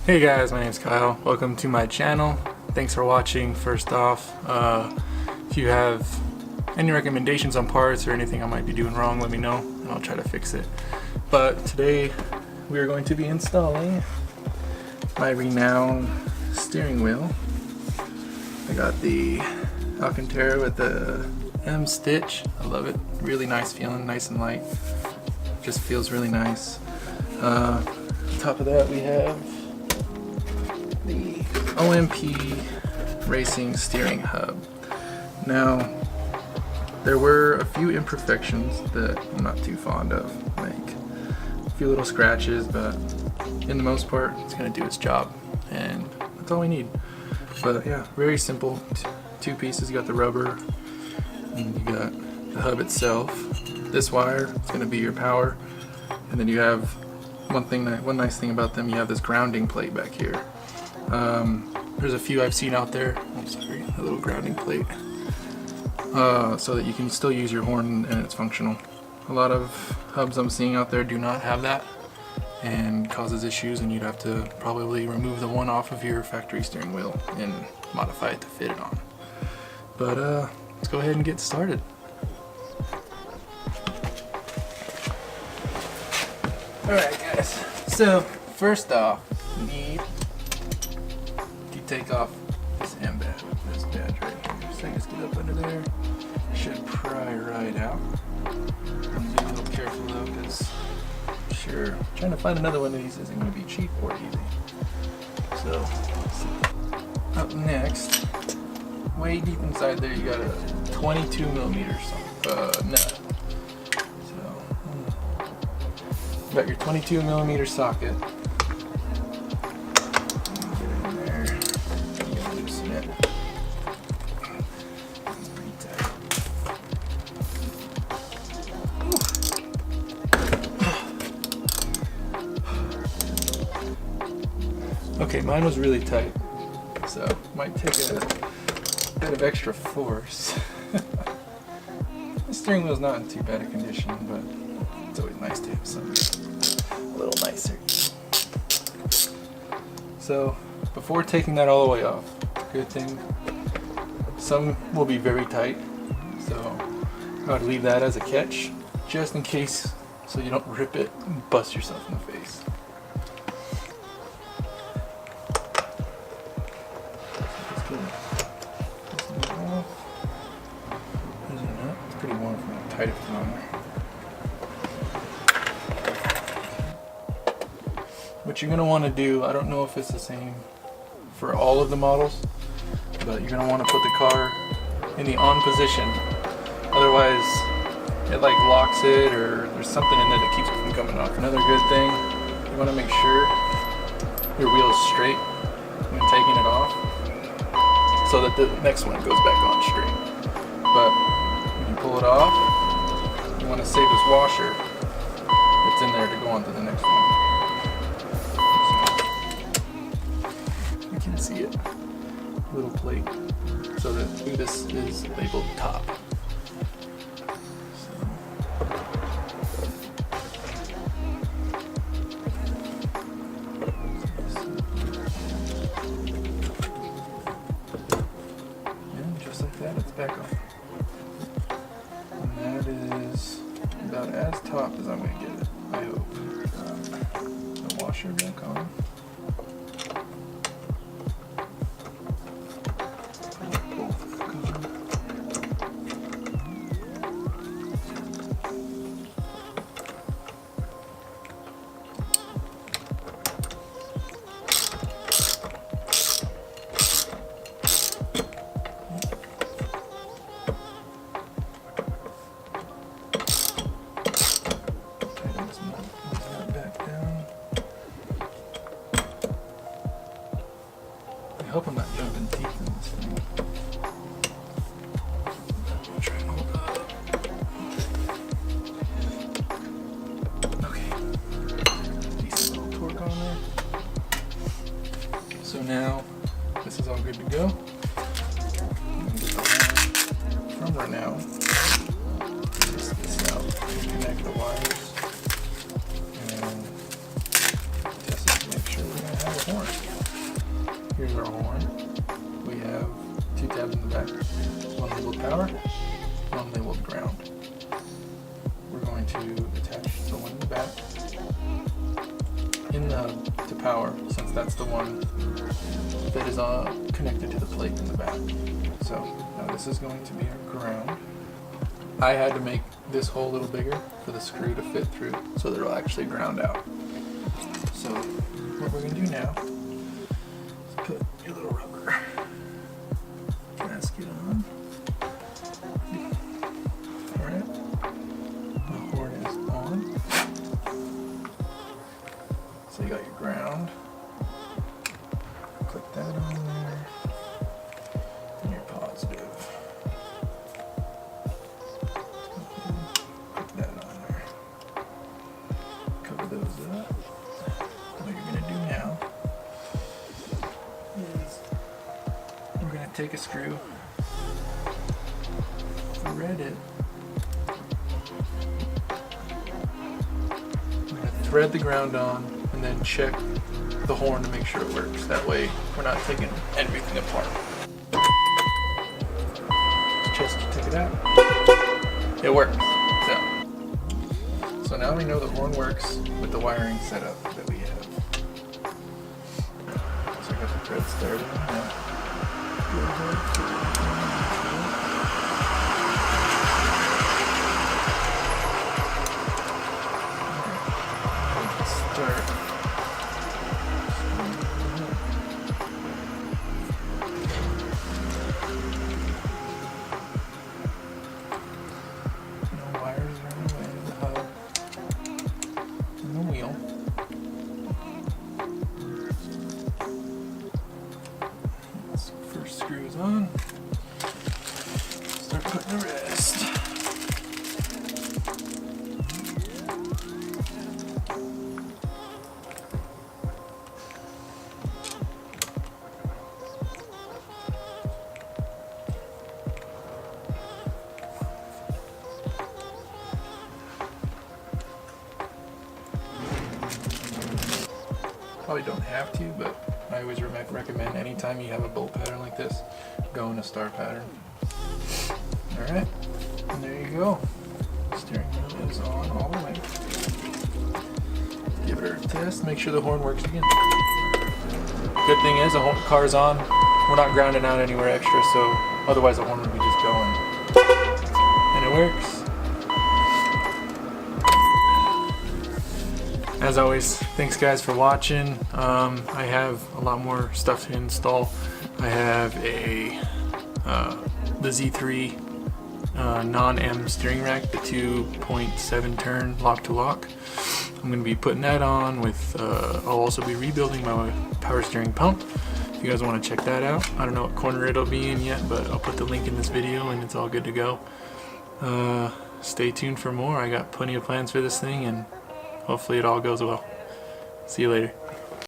Hey guys, my name's Kyle. Welcome to my channel. Thanks for watching. First off, if you have any recommendations on parts or anything I might be doing wrong, let me know and I'll try to fix it. But today we are going to be installing my Renown steering wheel. I got the Alcantara with the M stitch. I love it. Really nice feeling, nice and light. Just feels really nice. On top of that we have the OMP Racing steering hub. Now, there were a few imperfections that I'm not too fond of, like a few little scratches, but in the most part, it's going to do its job, and that's all we need. But yeah, very simple. Two pieces. You got the rubber, and you got the hub itself. This wire is going to be your power, and then you have one nice thing about them. You have this grounding plate back here. There's a few I've seen out there. I'm sorry, a little grounding plate, so that you can still use your horn and it's functional. A lot of hubs I'm seeing out there do not have that and causes issues, and you'd have to probably remove the one off of your factory steering wheel and modify it to fit it on. But let's go ahead and get started. Alright guys, so first off, you need to take off this M badge, this badge right here. So just get up under there. It should pry right out. I'm being a little careful though, because sure, trying to find another one of these isn't going to be cheap or easy. So, up next, way deep inside there, you got a 22mm nut. You got your 22mm socket. Get it in there. You gotta loosen it. It's pretty tight. Okay, mine was really tight, so might take a bit of extra force. The steering wheel's not in too bad a condition, but it's always nice to have something a little nicer. So before taking that all the way off, good thing, some will be very tight, so I would leave that as a catch just in case, so you don't rip it and bust yourself in the face. It's pretty warm from how tight it's on there. What you're going to want to do, I don't know if it's the same for all of the models, but you're going to want to put the car in the on position. Otherwise, it like locks it, or there's something in there that keeps it from coming off. Another good thing, you want to make sure your wheel is straight when taking it off, so that the next one goes back on straight. But when you pull it off, you want to save this washer that's in there to go on to the next one. See it, little plate, so that this is labeled top. So. And just like that, it's back on. And that is about as top as I'm going to get it, I hope. The washer back on. I hope I'm not jumping teeth in this thing. I'll try and hold it. Okay. Decent little torque on there. So now, this is all good to go. I'm going to get the line from Renown. Twist this out and connect the wires. And test it to make sure we're going to have a horn. in the hub to power, since that's the one that is connected to the plate in the back. So now this is going to be our ground. I had to make this hole a little bigger for the screw to fit through so that it'll actually ground out. So what we're going to do now is put your little rubber gasket on. Alright, the horn is on. So you got your ground. Click that on there. And your positive. Put that on there. Cover those up. What you're going to do now is we're going to take a screw, thread it. We're going to thread the ground on and then check the horn to make sure it works. That way we're not taking everything apart. Just take it out. It works. So now we know the horn works with the wiring setup that we have. So I got the thread started now. Start. No wires are in the way of the hub and the wheel. This first screw is on. Start putting the rest. Probably don't have to, but I always recommend anytime you have a bolt pattern like this, go in a star pattern. Alright, and there you go. Steering wheel is on all the way. Give it a test, make sure the horn works again. Good thing is, the car's on. We're not grounding out anywhere extra, so otherwise the horn would be just going. And it works. As always, thanks guys for watching. I have a lot more stuff to install. I have the Z3 non-M steering rack, the 2.7 turn lock to lock. I'm going to be putting that on with, I'll also be rebuilding my power steering pump. If you guys want to check that out, I don't know what corner it'll be in yet, but I'll put the link in this video and it's all good to go. Stay tuned for more. I got plenty of plans for this thing and hopefully it all goes well. See you later.